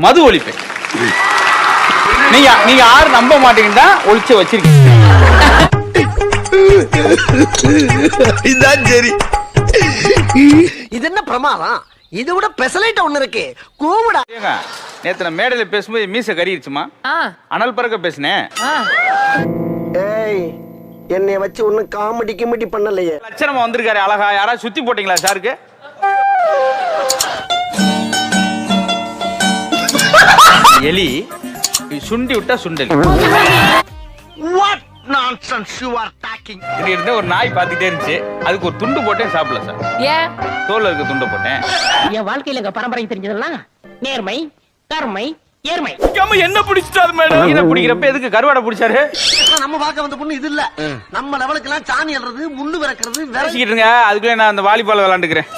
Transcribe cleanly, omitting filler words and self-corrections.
மது ஒழிப்பேன். நீங்க யாரு நம்ப மாட்டீங்கன்னா ஒழிச்சு வச்சிருக்கீங்க. இதான் சரி. இது என்ன பிரமாதம்? இது விட பெசலைட் ஒண்ணு இருக்கு. கூவுடா. நேத்து நான் மேடையில பேசும்போது மீச கறிடுச்சுமா. அனல் பறக்க பேசினேன். ஏய், என்னைய வச்சு ஒன்னும் காமெடி கிமெடி பண்ணலையே. லட்சணமா வந்திருக்காரு அழகா. யாராவது சுத்தி போட்டீங்களா சாருக்கு? எலி சுண்டி விட்டா சுண்டல். What nonsense you are talking? இருந்த ஒரு நாய் பாத்துட்டே இருந்துச்சு. அதுக்கு ஒரு துண்டு போட்டேன், சாப்பிடல சார். ஏன்? தோல்ல இருக்க துண்டு போட்டேன். என் வாழ்க்கையில பரம்பரை தெரிஞ்சதெல்லாம் நேர்மை, கருமை, ஏர்மை. என்ன பிடிச்சிட்டாரு மேடம்? என்ன பிடிக்கிறப்ப எதுக்கு கருவாடை பிடிச்சாரு? நம்ம பார்க்க வந்த பொண்ணு இது இல்ல. நம்ம லெவலுக்கு எல்லாம் சாணி அல்றது, முள்ளு விறக்கிறது, அதுக்குள்ள நான் அந்த வாலிபால் விளையாண்டுக்கிறேன்.